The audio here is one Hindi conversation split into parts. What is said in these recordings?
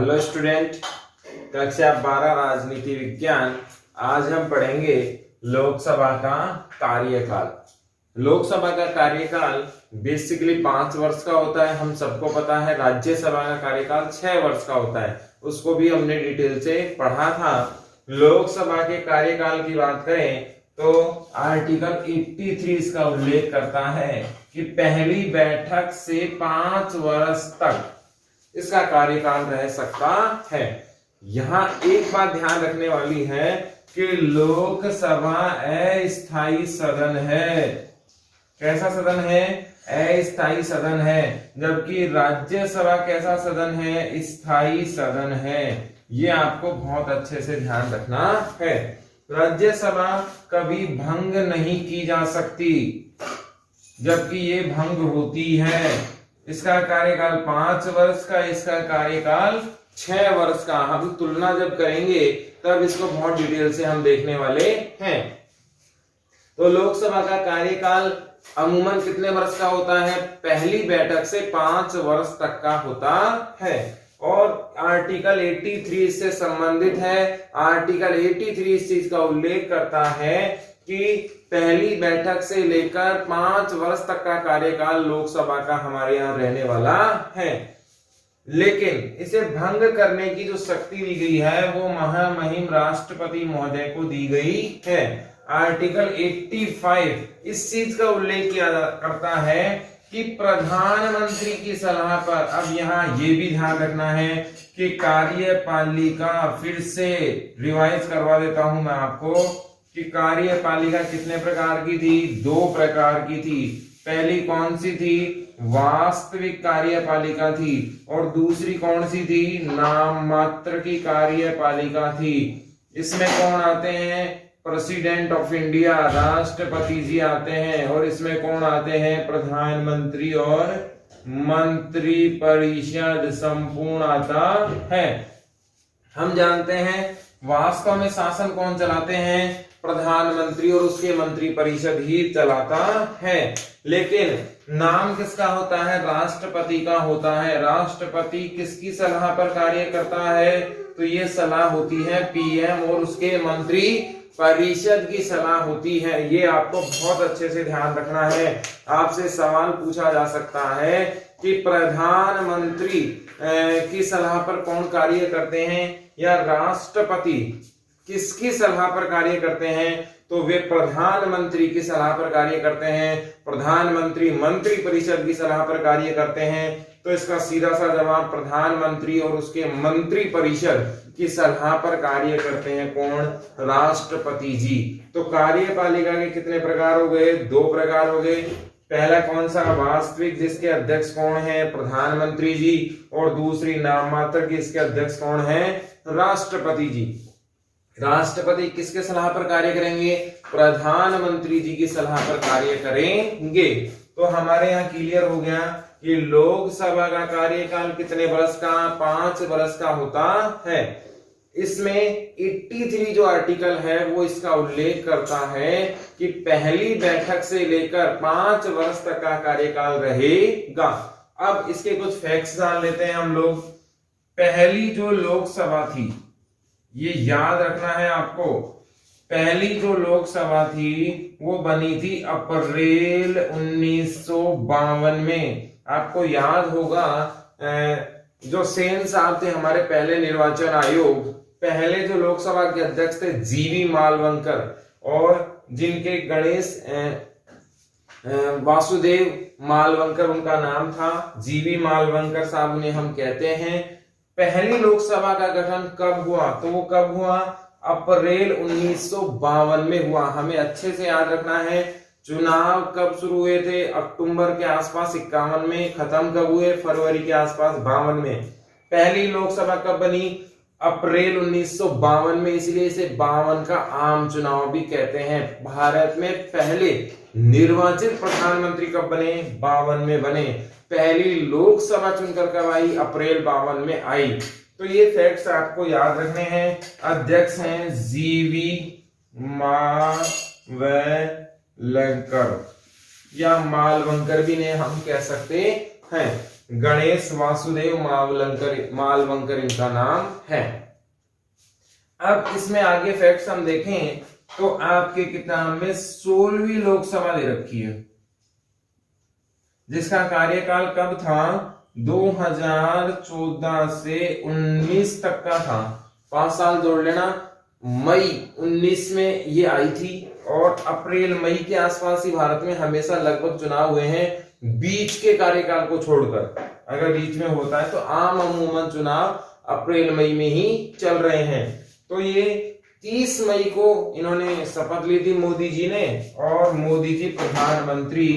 हेलो स्टूडेंट, कक्षा 12 राजनीति विज्ञान। आज हम पढ़ेंगे लोकसभा का कार्यकाल। लोकसभा का कार्यकाल बेसिकली 5 वर्ष का होता है, हम सबको पता है। राज्यसभा का कार्यकाल 6 वर्ष का होता है, उसको भी हमने डिटेल से पढ़ा था। लोकसभा के कार्यकाल की बात करें तो आर्टिकल 83 इसका उल्लेख करता है कि पहली बैठक से 5 वर्ष तक इसका कार्यकाल रह सकता है। यहाँ एक बात ध्यान रखने वाली है कि लोकसभा अस्थायी सदन है। कैसा सदन है? अस्थायी सदन है। जबकि राज्यसभा कैसा सदन है? स्थायी सदन है। ये आपको बहुत अच्छे से ध्यान रखना है। राज्यसभा कभी भंग नहीं की जा सकती, जबकि ये भंग होती है। इसका कार्यकाल 5 वर्ष का, इसका कार्यकाल 6 वर्ष का। हम तुलना जब करेंगे तब इसको बहुत डिटेल से हम देखने वाले हैं। तो लोकसभा का कार्यकाल अमूमन कितने वर्ष का होता है? पहली बैठक से 5 वर्ष तक का होता है। और आर्टिकल 83 इससे संबंधित है। आर्टिकल 83 इस चीज का उल्लेख करता है कि पहली बैठक से लेकर 5 वर्ष तक का कार्यकाल लोकसभा का हमारे यहाँ रहने वाला है। लेकिन इसे भंग करने की जो शक्ति दी गई है वो महामहिम राष्ट्रपति महोदय को दी गई है। आर्टिकल 85 इस चीज का उल्लेख किया करता है कि प्रधानमंत्री की सलाह पर, अब यहाँ ये भी ध्यान रखना है कि कार्यपालिका, फिर से रिवाइज करवा देता हूं मैं आपको कि कार्यपालिका कितने प्रकार की थी? 2 प्रकार की थी। पहली कौन सी थी? वास्तविक कार्यपालिका थी। और दूसरी कौन सी थी? नाम मात्र की कार्यपालिका थी। इसमें कौन आते हैं? प्रेसिडेंट ऑफ इंडिया, राष्ट्रपति जी आते हैं। और इसमें कौन आते हैं? प्रधानमंत्री और मंत्री परिषद संपूर्ण आता है। हम जानते हैं वास्तव में शासन कौन चलाते हैं? प्रधानमंत्री और उसके मंत्री परिषद ही चलाता है। लेकिन नाम किसका होता है? राष्ट्रपति का होता है। राष्ट्रपति किसकी सलाह पर कार्य करता है? तो ये सलाह होती है पीएम और उसके मंत्री परिषद की सलाह होती है। ये आपको बहुत अच्छे से ध्यान रखना है। आपसे सवाल पूछा जा सकता है कि प्रधानमंत्री की सलाह पर कौन कार्य करते हैं या राष्ट्रपति किसकी सलाह पर कार्य करते हैं? तो वे प्रधानमंत्री की सलाह पर कार्य करते हैं। प्रधानमंत्री मंत्री परिषद की सलाह पर कार्य करते हैं। तो इसका सीधा सा जवाब प्रधानमंत्री और उसके मंत्री परिषद की सलाह पर कार्य करते हैं। कौन? राष्ट्रपति जी। तो कार्यपालिका के कितने प्रकार हो गए? 2 प्रकार हो गए। पहला कौन सा? वास्तविक, जिसके अध्यक्ष कौन है? प्रधानमंत्री जी। और दूसरी नाम मात्र की, इसके अध्यक्ष कौन है? राष्ट्रपति जी। राष्ट्रपति किसके सलाह पर कार्य करेंगे? प्रधानमंत्री जी की सलाह पर कार्य करेंगे। तो हमारे यहाँ क्लियर हो गया कि लोकसभा का कार्यकाल कितने वर्ष का? 5 वर्ष का होता है। इसमें 83 जो आर्टिकल है वो इसका उल्लेख करता है कि पहली बैठक से लेकर 5 वर्ष तक का कार्यकाल रहेगा। अब इसके कुछ फैक्ट्स जान लेते हैं हम लोग। पहली जो लोकसभा थी, ये याद रखना है आपको, पहली जो लोकसभा थी वो बनी थी अप्रैल 1952 में। आपको याद होगा जो सेन साहब थे हमारे पहले निर्वाचन आयोग, पहले जो लोकसभा के अध्यक्ष थे जीवी मालवंकर, और जिनके गणेश वासुदेव मालवंकर उनका नाम था। जीवी मालवंकर साहब उन्हें हम कहते हैं। पहली लोकसभा का गठन कब हुआ? तो वो कब हुआ? अप्रैल 1952 में हुआ। हमें अच्छे से याद रखना है। चुनाव कब शुरू हुए थे? अक्टूबर के आसपास 51 में। खत्म कब हुए? फरवरी के आसपास 52 में। पहली लोकसभा कब बनी? अप्रैल 1952 में। इसलिए इसे 52 का आम चुनाव भी कहते हैं। भारत में पहले निर्वाचित प्रधानमंत्री कब बने? 52 में बने। पहली लोकसभा चुनकर कब आई? अप्रैल 52 में आई। तो ये फैक्ट्स आपको याद रखने हैं। अध्यक्ष हैं जीवी मालवंकर या मालवंकर भी ने हम कह सकते हैं। गणेश वासुदेव मालवंकर इनका नाम है। अब इसमें आगे फैक्ट्स हम देखें तो आपके किताब में 16वीं लोकसभा दे रखी है, जिसका कार्यकाल कब था, 2014 से 19 तक का था। 5 साल जोड़ लेना। मई 19 में ये आई थी और अप्रैल मई के आसपास ही भारत में हमेशा लगभग चुनाव हुए हैं, बीच के कार्यकाल को छोड़कर। अगर बीच में होता है तो अमूमन चुनाव अप्रैल मई में ही चल रहे हैं। तो ये 30 मई को इन्होंने शपथ ली थी मोदी जी ने, और मोदी जी प्रधानमंत्री,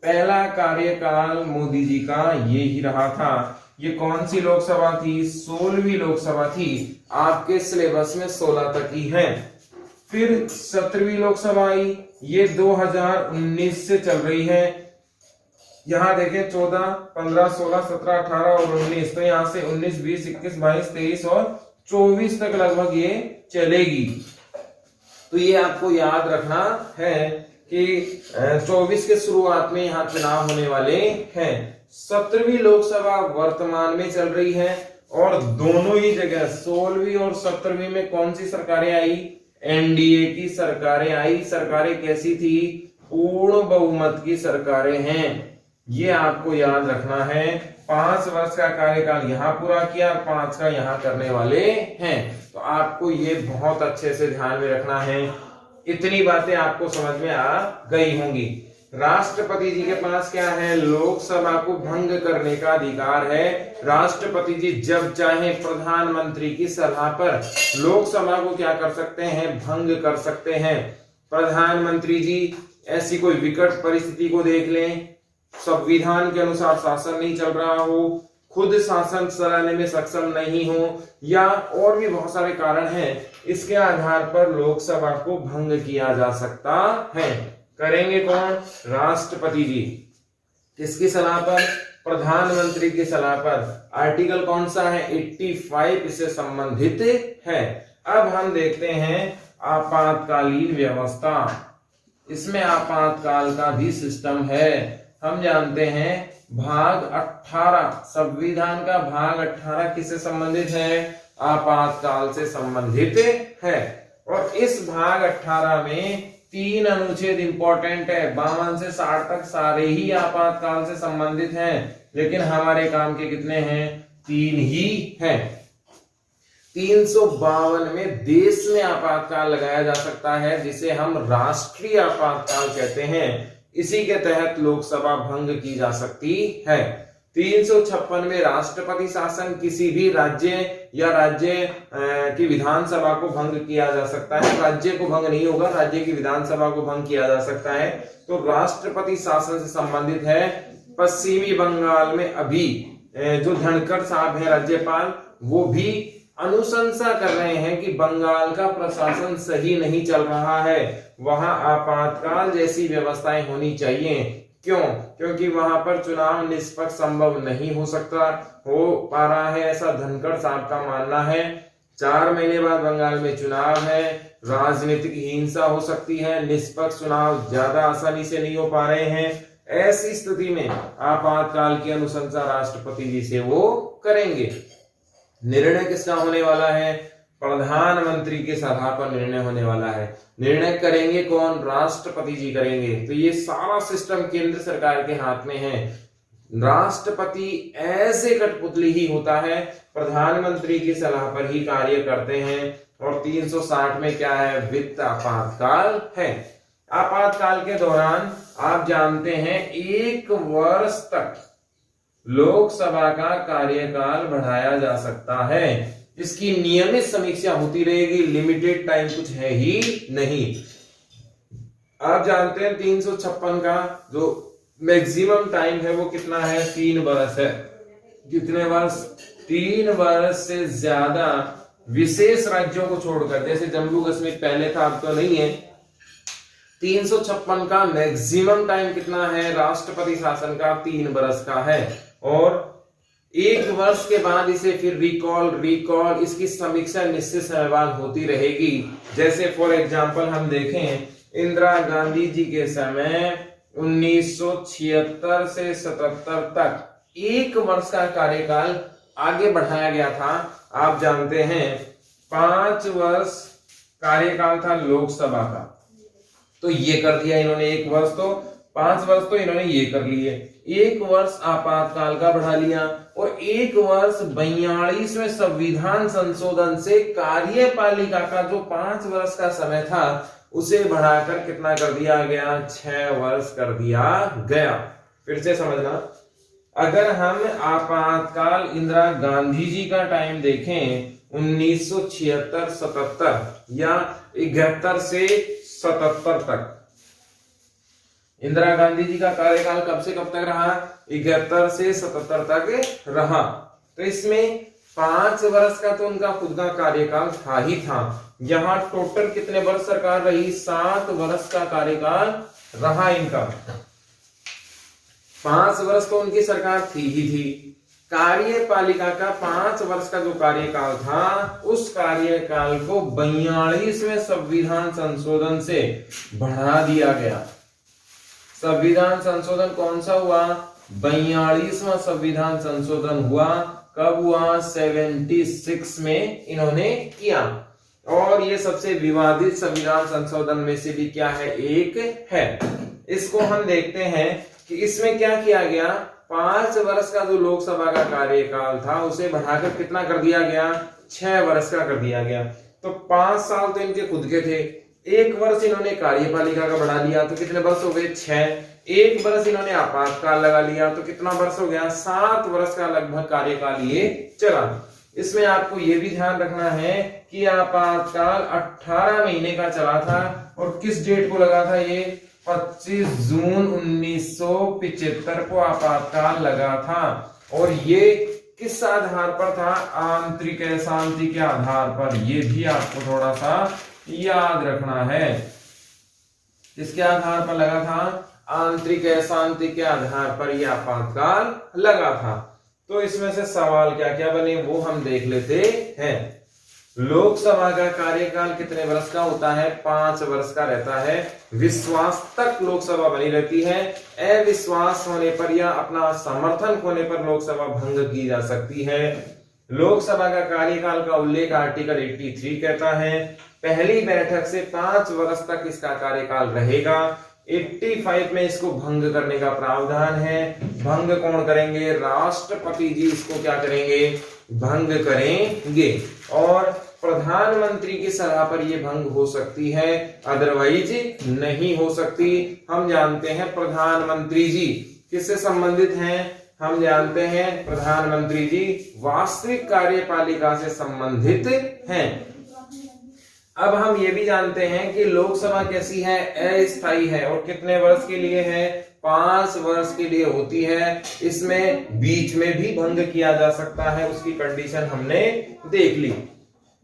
पहला कार्यकाल मोदी जी का ये ही रहा था। ये कौन सी लोकसभा थी, 16वीं लोकसभा थी। आपके सिलेबस में 16 तक ही है। फिर 17वीं लोकसभा आई, ये 2019 से चल रही है। यहां देखें 14, 15, 16, 17, 18 और 19, तो यहां से 19, 20, 21, 22, 23 और 24 तक लगभग ये चलेगी। तो ये आपको याद रखना है कि 24 के शुरुआत में यहाँ चुनाव होने वाले हैं। 17वीं लोकसभा वर्तमान में चल रही है और दोनों ही जगह 16वीं और 17वीं में कौन सी सरकारें आई, एनडीए की सरकारें आई। सरकारें कैसी थी, पूर्ण बहुमत की सरकारें हैं। ये आपको याद रखना है। 5 वर्ष का कार्यकाल यहाँ पूरा किया, 5 का यहाँ करने वाले हैं। तो आपको ये बहुत अच्छे से ध्यान में रखना है। इतनी बातें आपको समझ में आ गई होंगी। राष्ट्रपति जी के पास क्या है, लोकसभा को भंग करने का अधिकार है। राष्ट्रपति जी जब चाहे प्रधानमंत्री की सलाह पर लोकसभा को क्या कर सकते हैं, भंग कर सकते हैं। प्रधानमंत्री जी ऐसी कोई विकट परिस्थिति को देख लें, संविधान के अनुसार शासन नहीं चल रहा हो, खुद शासन चलाने में सक्षम नहीं हो, या और भी बहुत सारे कारण हैं, इसके आधार पर लोकसभा को भंग किया जा सकता है। करेंगे कौन, राष्ट्रपति जी। किसकी सलाह पर, प्रधानमंत्री की सलाह पर। आर्टिकल कौन सा है, 85 इससे संबंधित है। अब हम देखते हैं आपातकालीन व्यवस्था। इसमें आपातकाल का भी सिस्टम है। हम जानते हैं भाग 18, संविधान का भाग 18 किससे संबंधित है, आपातकाल से संबंधित है। और इस भाग 18 में 3 अनुच्छेद इंपॉर्टेंट है। 52 से 60 तक सारे ही आपातकाल से संबंधित हैं, लेकिन हमारे काम के कितने हैं, 3 ही हैं। 352 में देश में आपातकाल लगाया जा सकता है, जिसे हम राष्ट्रीय आपातकाल कहते हैं। इसी के तहत लोकसभा भंग की जा सकती है। 356 में राष्ट्रपति शासन किसी भी राज्य या राज्य की विधानसभा को भंग किया जा सकता है। राज्य को भंग नहीं होगा, राज्य की विधानसभा को भंग किया जा सकता है। तो राष्ट्रपति शासन से संबंधित है। पश्चिमी बंगाल में अभी जो धनखड़ साहब है राज्यपाल, वो भी अनुशंसा कर रहे हैं कि बंगाल का प्रशासन सही नहीं चल रहा है, वहां आपातकाल जैसी व्यवस्थाएं होनी चाहिए। क्यों, क्योंकि वहां पर चुनाव निष्पक्ष संभव नहीं हो पा रहा है, ऐसा धनखड़ साहब का मानना है। 4 महीने बाद बंगाल में चुनाव है, राजनीतिक हिंसा हो सकती है, निष्पक्ष चुनाव ज्यादा आसानी से नहीं हो पा रहे हैं। ऐसी स्थिति में आपातकाल की अनुशंसा राष्ट्रपति जी से वो करेंगे। निर्णय किसका होने वाला है, प्रधानमंत्री की सलाह पर निर्णय होने वाला है। निर्णय करेंगे कौन, राष्ट्रपति जी करेंगे। तो ये सारा सिस्टम केंद्र सरकार के हाथ में है। राष्ट्रपति ऐसे कठपुतली ही होता है, प्रधानमंत्री की सलाह पर ही कार्य करते हैं। और 360 में क्या है, वित्त आपातकाल है। आपातकाल के दौरान आप जानते हैं 1 वर्ष तक लोकसभा का कार्यकाल बढ़ाया जा सकता है। इसकी नियमित समीक्षा होती रहेगी, लिमिटेड टाइम कुछ है ही नहीं। आप जानते हैं 356 का जो मैक्सिमम टाइम है वो कितना है, 3 वर्ष है। कितने वर्ष, 3 वर्ष से ज्यादा विशेष राज्यों को छोड़कर, जैसे जम्मू कश्मीर पहले था अब तो नहीं है। 356 का मैक्सिमम टाइम कितना है, राष्ट्रपति शासन का 3 वर्ष का है। और 1 वर्ष के बाद इसे फिर रिकॉल इसकी समीक्षा निश्चित समय बाद होती रहेगी। जैसे फॉर एग्जांपल हम देखें, इंदिरा गांधी जी के समय 1976 से 77 तक 1 वर्ष का कार्यकाल आगे बढ़ाया गया था। आप जानते हैं 5 वर्ष कार्यकाल था लोकसभा का, तो ये कर दिया इन्होंने 1 वर्ष, तो 5 वर्ष तो इन्होंने ये कर लिए। 1 वर्ष आपातकाल का बढ़ा लिया और 1 वर्ष 42वें संविधान संशोधन से कार्यपालिका का जो 5 वर्ष का समय था उसे बढ़ाकर कितना कर दिया गया, 6 वर्ष कर दिया गया। फिर से समझना, अगर हम आपातकाल इंदिरा गांधी जी का टाइम देखें 1976-77 या 71 से 77 तक, इंदिरा गांधी जी का कार्यकाल कब से कब तक रहा, 71 से 77 तक रहा। तो इसमें 5 वर्ष का तो उनका खुद का कार्यकाल था ही था। यहाँ टोटल कितने वर्ष सरकार रही, 7 वर्ष का कार्यकाल रहा इनका। 5 वर्ष तो उनकी सरकार थी ही थी। कार्यपालिका का 5 वर्ष का जो कार्यकाल था उस कार्यकाल को 42वें संविधान संशोधन से बढ़ा दिया गया। संविधान संशोधन कौन सा हुआ, 42वां संविधान संशोधन हुआ। कब हुआ, 76 में इन्होंने किया। और ये सबसे विवादित संविधान संशोधन में से भी क्या है, एक है। इसको हम देखते हैं कि इसमें क्या किया गया, 5 वर्ष का जो लोकसभा का कार्यकाल था उसे बढ़ाकर कितना कर दिया गया, 6 वर्ष का कर दिया गया। तो 5 साल तो इनके खुद के थे, 1 वर्ष इन्होंने कार्यपालिका का बढ़ा लिया तो कितने वर्ष हो गए, 6। 1 वर्ष इन्होंने आपातकाल लगा लिया तो कितना वर्ष हो गया, 7 वर्ष का लगभग कार्यकाल ये चला। इसमें आपको ये भी ध्यान रखना है कि आपातकाल 18 महीने का चला था और किस डेट को लगा था, ये 25 जून 1975 को आपातकाल लगा था। और ये किस आधार पर था, आंतरिक अशांति के आधार पर। ये भी आपको थोड़ा सा याद रखना है। किसके आधार पर लगा था, आंतरिक अशांति के आधार पर यह आपातकाल लगा था। तो इसमें से सवाल क्या क्या बने वो हम देख लेते हैं। लोकसभा का कार्यकाल कितने वर्ष का होता है, 5 वर्ष का रहता है। विश्वास तक लोकसभा बनी रहती है। अविश्वास होने पर या अपना समर्थन होने पर लोकसभा भंग की जा सकती है। लोकसभा का कार्यकाल का उल्लेख आर्टिकल 83 कहता है। पहली बैठक से 5 वर्ष तक इसका कार्यकाल रहेगा। 85 में इसको भंग करने का प्रावधान है। भंग कौन करेंगे, राष्ट्रपति जी इसको क्या करेंगे, भंग करेंगे। और प्रधानमंत्री की सलाह पर यह भंग हो सकती है, अदरवाइज नहीं हो सकती। हम जानते हैं प्रधानमंत्री जी किससे संबंधित हैं, हम जानते हैं प्रधानमंत्री जी वास्तविक कार्यपालिका से संबंधित हैं। अब हम ये भी जानते हैं कि लोकसभा कैसी है, अस्थायी है और कितने वर्ष के लिए है, 5 वर्ष के लिए होती है। इसमें बीच में भी भंग किया जा सकता है, उसकी कंडीशन हमने देख ली।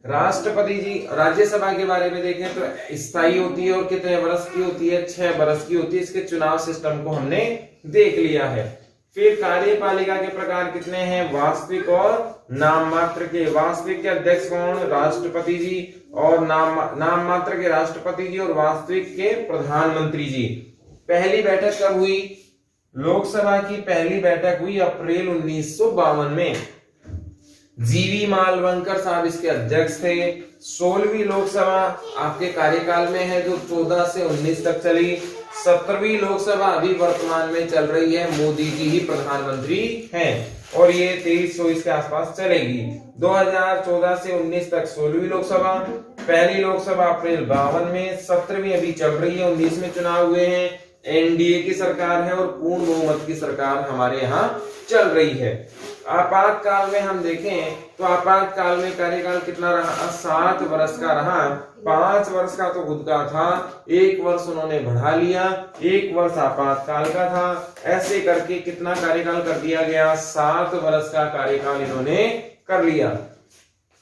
राष्ट्रपति जी, राज्यसभा के बारे में देखें तो स्थायी होती है और कितने वर्ष की होती है, 6 वर्ष की होती है। इसके चुनाव सिस्टम को हमने देख लिया है। फिर कार्यपालिका के प्रकार कितने हैं, वास्तविक और नाम मात्र के। वास्तविक के अध्यक्ष कौन, राष्ट्रपति जी, और नाम मात्र के राष्ट्रपति जी, और वास्तविक के प्रधानमंत्री जी। पहली बैठक कब हुई, लोकसभा की पहली बैठक हुई अप्रैल 1952 में। जीवी मालवंकर साहब इसके अध्यक्ष थे। 16वीं लोकसभा आपके कार्यकाल में है जो 14 से 19 तक चली। 17वीं लोकसभा अभी वर्तमान में चल रही है, मोदी जी ही प्रधानमंत्री हैं और ये 2324 के आसपास चलेगी। 2014 से 19 तक 16वीं लोकसभा। पहली लोकसभा अप्रैल 52 में, 17वीं अभी चल रही है, 19 में चुनाव हुए हैं। एनडीए की सरकार है और पूर्ण बहुमत की सरकार हमारे यहाँ चल रही है। आपातकाल में हम देखें तो आपातकाल में कार्यकाल कितना रहा, 7 वर्ष का रहा। 5 वर्ष का तो खुद का था, 1 वर्ष उन्होंने बढ़ा लिया, 1 वर्ष आपातकाल का था। ऐसे करके कितना कार्यकाल कर दिया गया, 7 वर्ष का कार्यकाल इन्होंने कर लिया।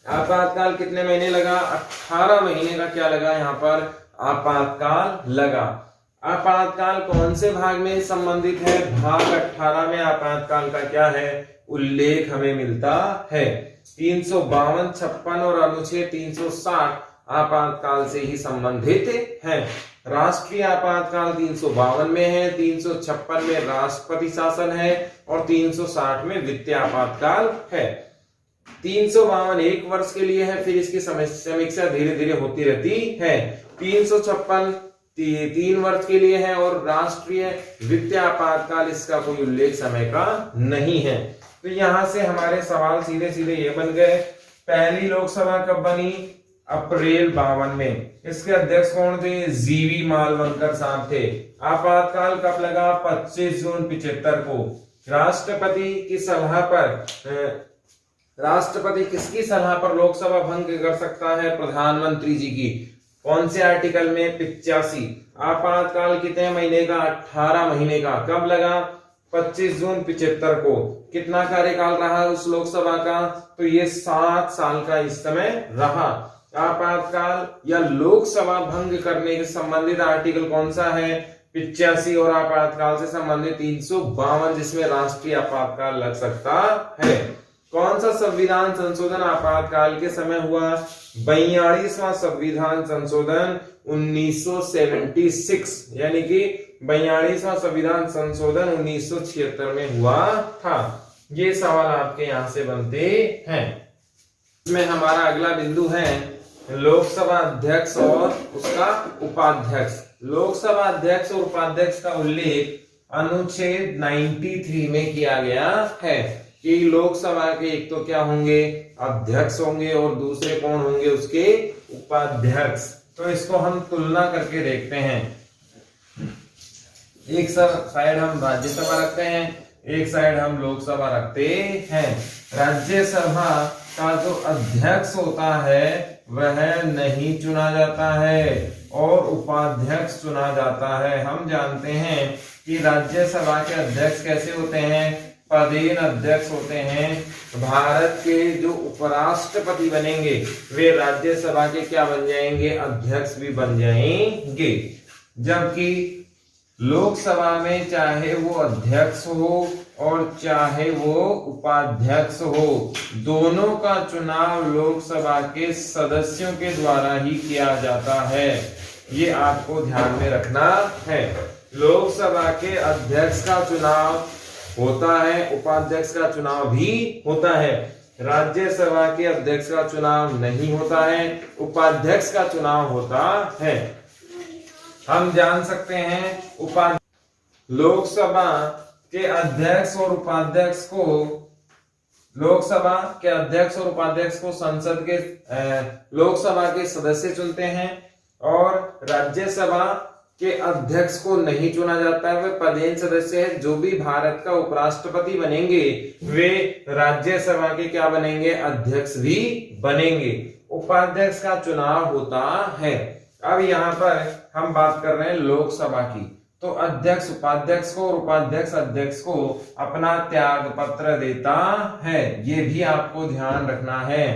आपातकाल कितने महीने लगा, 18 महीने का क्या लगा, यहाँ पर आपातकाल लगा। आपातकाल कौन से भाग में संबंधित है, भाग 18 में आपातकाल का क्या है, उल्लेख हमें मिलता है। 352, 56 और अनुच्छेद 360 आपातकाल से ही संबंधित है। राष्ट्रीय आपातकाल 352 में है, 356 में राष्ट्रपति शासन है, और 360 में वित्तीय आपातकाल है। 352 एक वर्ष के लिए है, फिर इसकी समीक्षा धीरे धीरे होती रहती है। 356 3 वर्ष के लिए है और राष्ट्रीय वित्तीय आपातकाल इसका कोई उल्लेख समय का नहीं है। तो यहां से हमारे सवाल सीधे सीधे ये बन गए, पहली लोकसभा कब बनी? अप्रैल 52 में। इसके अध्यक्ष कौन थे? जीवी मालवणकर साहब थे। आपातकाल कब लगा? 25 जून 75 को। राष्ट्रपति की सलाह पर राष्ट्रपति किसकी सलाह पर लोकसभा भंग कर सकता है? प्रधानमंत्री जी की। कौन से आर्टिकल में? 85। आपातकाल कितने महीने का? 18 महीने का। कब लगा? 25 जून 75 को। कितना कार्यकाल रहा उस लोकसभा का? तो ये 7 साल का इस समय रहा। आपातकाल या लोकसभा भंग करने के संबंधित आर्टिकल कौन सा है? 85 और आपातकाल से संबंधित 352 जिसमें राष्ट्रीय आपातकाल लग सकता है। कौन सा संविधान संशोधन आपातकाल के समय हुआ? 42वां संविधान संशोधन 1976, यानी कि 42वां संविधान संशोधन 1976 में हुआ था। ये सवाल आपके यहां से बनते हैं। इसमें हमारा अगला बिंदु है लोकसभा अध्यक्ष और उसका उपाध्यक्ष। लोकसभा अध्यक्ष और उपाध्यक्ष का उल्लेख अनुच्छेद 93 में किया गया है कि लोकसभा के एक तो क्या होंगे? अध्यक्ष होंगे और दूसरे कौन होंगे? उसके उपाध्यक्ष। तो इसको हम तुलना करके देखते हैं। एक साइड हम राज्यसभा रखते हैं, एक साइड हम लोकसभा रखते हैं। राज्यसभा का जो अध्यक्ष होता है वह नहीं चुना जाता है और उपाध्यक्ष चुना जाता है। हम जानते हैं कि राज्यसभा के अध्यक्ष कैसे होते हैं? पदेन अध्यक्ष होते हैं। भारत के जो उपराष्ट्रपति बनेंगे वे राज्यसभा के क्या बन जाएंगे? अध्यक्ष भी बन जाएंगे। जबकि लोकसभा में चाहे वो अध्यक्ष हो और चाहे वो उपाध्यक्ष हो, दोनों का चुनाव लोकसभा के सदस्यों के द्वारा ही किया जाता है। ये आपको ध्यान में रखना है। लोकसभा के अध्यक्ष का चुनाव होता है, उपाध्यक्ष का चुनाव भी होता है। राज्यसभा के अध्यक्ष का चुनाव नहीं होता है, उपाध्यक्ष का चुनाव होता है। हम जान सकते हैं लोकसभा के अध्यक्ष और उपाध्यक्ष को लोकसभा के अध्यक्ष और उपाध्यक्ष को संसद के लोकसभा के सदस्य चुनते हैं और राज्यसभा के अध्यक्ष को नहीं चुना जाता है, वे पदेन सदस्य है। जो भी भारत का उपराष्ट्रपति बनेंगे वे राज्यसभा के क्या बनेंगे? अध्यक्ष भी बनेंगे। उपाध्यक्ष का चुनाव होता है। अब यहाँ पर हम बात कर रहे हैं लोकसभा की। तो अध्यक्ष उपाध्यक्ष को और उपाध्यक्ष अध्यक्ष को अपना त्याग पत्र देता है, ये भी आपको ध्यान रखना है।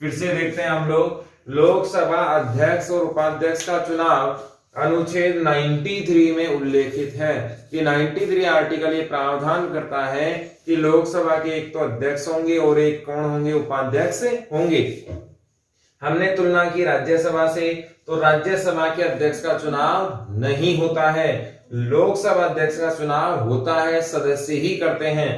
फिर से देखते हैं हम लोग। लोकसभा अध्यक्ष और उपाध्यक्ष का चुनाव अनुच्छेद 93 में उल्लेखित है कि 93 आर्टिकल ये प्रावधान करता है कि लोकसभा के एक तो अध्यक्ष होंगे और एक कौन होंगे? उपाध्यक्ष होंगे। हमने तुलना की राज्यसभा से, तो राज्यसभा के अध्यक्ष का चुनाव नहीं होता है, लोकसभा अध्यक्ष का चुनाव होता है, सदस्य ही करते हैं।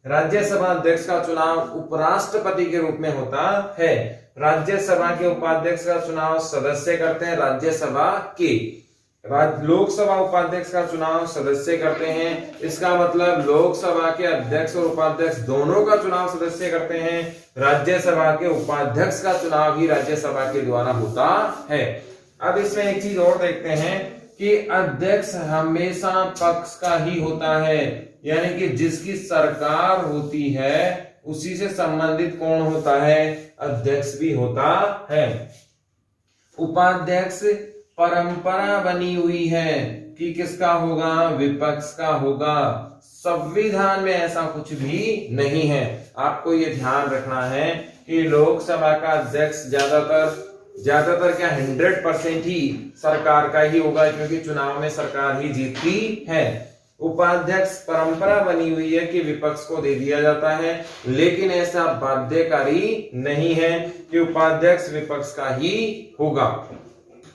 राज्यसभा अध्यक्ष का चुनाव उपराष्ट्रपति के रूप में होता है। राज्यसभा के उपाध्यक्ष का चुनाव सदस्य करते हैं राज्यसभा के। लोकसभा उपाध्यक्ष का चुनाव सदस्य करते हैं। इसका मतलब लोकसभा के अध्यक्ष और उपाध्यक्ष दोनों का चुनाव सदस्य करते हैं। राज्यसभा के उपाध्यक्ष का चुनाव ही राज्यसभा के द्वारा होता है। अब इसमें एक चीज और देखते हैं कि अध्यक्ष हमेशा पक्ष का ही होता है, यानी कि जिसकी सरकार होती है उसी से संबंधित कौन होता है? अध्यक्ष भी होता है। उपाध्यक्ष परंपरा बनी हुई है कि किसका होगा? विपक्ष का होगा। संविधान में ऐसा कुछ भी नहीं है। आपको ये ध्यान रखना है कि लोकसभा का अध्यक्ष ज्यादातर क्या 100% ही सरकार का ही होगा, क्योंकि चुनाव में सरकार ही जीतती है। उपाध्यक्ष परंपरा बनी हुई है कि विपक्ष को दे दिया जाता है, लेकिन ऐसा बाध्यकारी नहीं है कि उपाध्यक्ष विपक्ष का ही होगा।